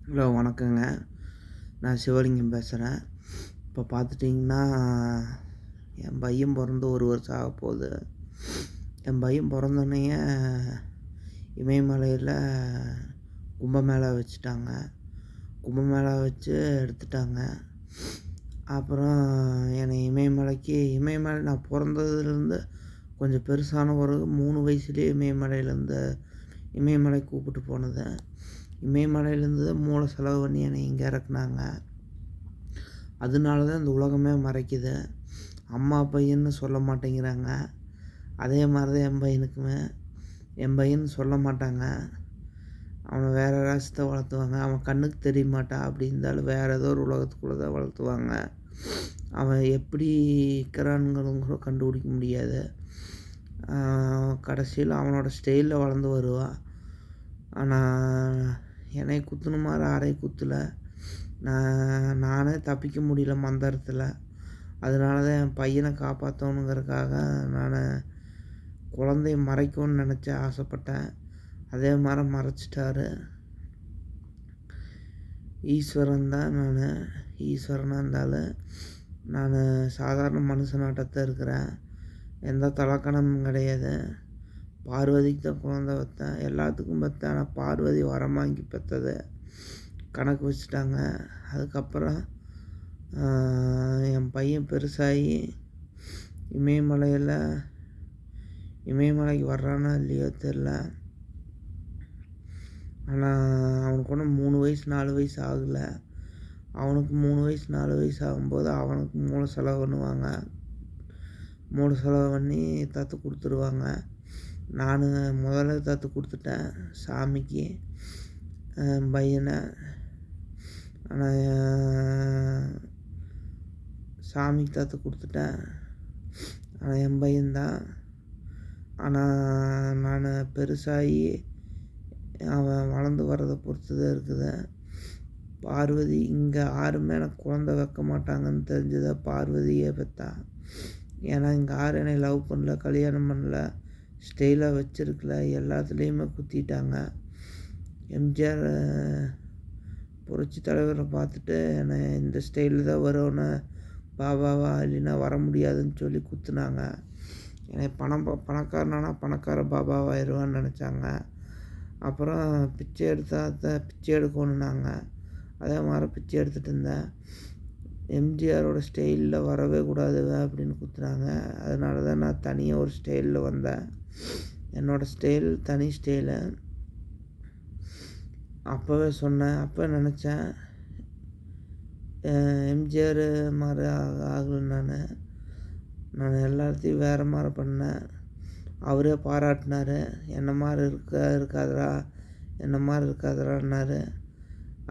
Hello வணக்கங்க. நான் சிவலிங்கம் பேசுகிறேன். இப்போ பார்த்துட்டிங்கன்னா, என் பையன் பிறந்து 1 வருஷம் ஆகப்போகுது. என் பையன் பிறந்தோடனேயே இமயமலையில் கும்பமேளா வச்சுட்டாங்க. கும்பமேளா வச்சு எடுத்துட்டாங்க. அப்புறம் என்னை இமயமலை நான் பிறந்ததுலேருந்து கொஞ்சம் பெருசான பிறகு 3 வயசுலேயே இமயமலை கூப்பிட்டு போனது. இமயமலையிலேருந்து மூளை செலவு பண்ணி என்னை இங்கே இறக்குனாங்க. அதனால தான் இந்த உலகமே மறைக்குது. அம்மா பையன்னு சொல்ல மாட்டேங்கிறாங்க. அதே மாதிரி தான் என் பையன்னு சொல்ல மாட்டாங்க. அவனை வேறு ராசியத்தை வளர்த்துவாங்க. அவன் கண்ணுக்கு தெரிய மாட்டான். அப்படி இருந்தாலும் வேறு ஏதோ ஒரு உலகத்துக்குள்ளே தான் வளர்த்துவாங்க. அவன் எப்படி இருக்கிறானுங்களும் கூட கண்டுபிடிக்க முடியாது. கடைசியில் அவனோட ஸ்டைலில் வளர்ந்து வருவான். ஆனால் என்னை குத்துன மாதிரி யாரையும் குத்தலை. நானே தப்பிக்க முடியல மந்திரத்தில். அதனால தான் என் பையனை காப்பாற்றணுங்கிறதுக்காக நான் குழந்தைய மறைக்கணும்னு நினச்சேன், ஆசைப்பட்டேன். அதே மாதிரி மறைச்சிட்டாரு. ஈஸ்வரனாக இருந்தாலும் நான் சாதாரண மனுஷனாட்டத்தான் இருக்கிறேன். எந்த தலக்கணமும் கிடையாது. பார்வதிக்கு தான் குழந்தை பெற்றேன். எல்லாத்துக்கும் பெற்றேன். ஆனால் பார்வதி வரம் வாங்கி பெற்றது கணக்கு வச்சுட்டாங்க. அதுக்கப்புறம் என் பையன் பெருசாகி இமயமலைக்கு வர்றானோ இல்லையோ தெரில. ஆனால் அவனுக்கு ஒன்றும் 3 வயசு 4 வயசு ஆகலை. அவனுக்கு 3 வயசு 4 வயசு ஆகும்போது அவனுக்கு மூளை செலவு பண்ணுவாங்க. மூளை செலவு பண்ணி தத்து கொடுத்துருவாங்க. நான் முதல்ல தத்து கொடுத்துட்டேன் சாமிக்கு பையனை. ஆனால் சாமிக்கு தத்து கொடுத்துட்டேன். ஆனால் என் பையன்தான். ஆனால் நான் பெருசாகி அவன் வளர்ந்து வர்றதை பொறுத்து தான் இருக்குது. பார்வதி இங்கே யாருமே எனக்கு குழந்தை வைக்க மாட்டாங்கன்னு தெரிஞ்சதை பார்வதியே பெற்றா. ஏன்னா இங்கே யாரும் என்னை லவ் பண்ணல, கல்யாணம் பண்ணல, ஸ்டைலாக வச்சுருக்கல, எல்லாத்துலேயுமே குத்திட்டாங்க. எம்ஜிஆர் புரட்சி தலைவரை பார்த்துட்டு என்னை இந்த ஸ்டைலில் தான் வரும்னு பாபாவா இல்லைன்னா வர முடியாதுன்னு சொல்லி குத்துனாங்க. என்னை பணக்காரனானா பணக்கார பாபாவாயிருவான்னு நினச்சாங்க. அப்புறம் பிச்சை எடுக்கணுன்னாங்க. அதே மாதிரி பிச்சை எடுத்துகிட்டு இருந்தேன். எம்ஜிஆரோட ஸ்டைலில் வரவே கூடாது அப்படின்னு குத்துனாங்க. அதனால தான் நான் தனியாக ஒரு ஸ்டைலில் வந்தேன். என்னோடய ஸ்டைல் தனி ஸ்டைலு. அப்போவே சொன்னேன். அப்போ நினச்சேன் எம்ஜிஆர் மாதிரி ஆகலை. நான் எல்லாத்தையும் வேறு மாதிரி பண்ணேன். அவரே பாராட்டினார். என்ன மாதிரி இருக்காதரான்னாரு.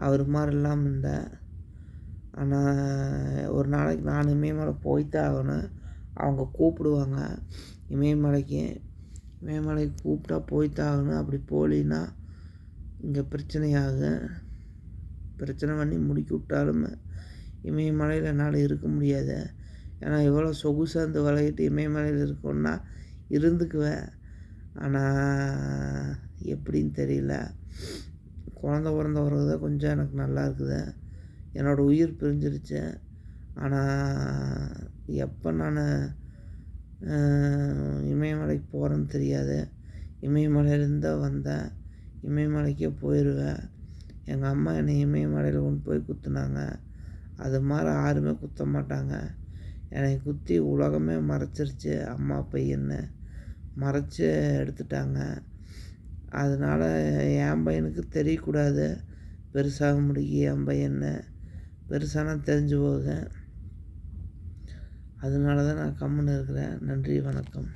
அவர் மாதிரி இல்லாமல் இருந்தேன். ஆனால் ஒரு நாளைக்கு நான் இமயமலை போய்த்தான் ஆகணும். அவங்க கூப்பிடுவாங்க இமயமலைக்கு கூப்பிட்டா போய்த்தான் ஆகணும். அப்படி போகலின்னா இங்கே பிரச்சனையாகும். பிரச்சனை பண்ணி முடிக்கி விட்டாலும் இமயமலையில் என்னால் இருக்க முடியாது. ஏன்னா எவ்வளோ சொகுசாக இந்த விளையிட்டு இமயமலையில் இருக்கணுன்னா இருந்துக்குவேன். ஆனால் எப்படின்னு தெரியல. குழந்த பிறந்த பிறகு தான் கொஞ்சம் எனக்கு நல்லா இருக்குது. என்னோடய உயிர் பிரிஞ்சிருச்சு. ஆனால் எப்போ நான் இமயமலைக்கு போகிறேன்னு தெரியாது. இமயமலையிலேருந்து தான் வந்தேன். இமயமலைக்கே போயிடுவேன். எங்கள் அம்மா என்னை இமயமலையில் கொண்டு போய் குத்துனாங்க. அது மாதிரி யாருமே குத்த மாட்டாங்க. என்னை குத்தி உலகமே மறைச்சிருச்சு. அம்மா பையன்னு மறைச்சி எடுத்துட்டாங்க. அதனால் என் பையனுக்கு தெரியக்கூடாது பெருசாக முடியும் என் பையன்னு. பெருசானா தெரிஞ்சு போக. அதனால தான் நான் கம்முன்னு இருக்கிறேன். நன்றி, வணக்கம்.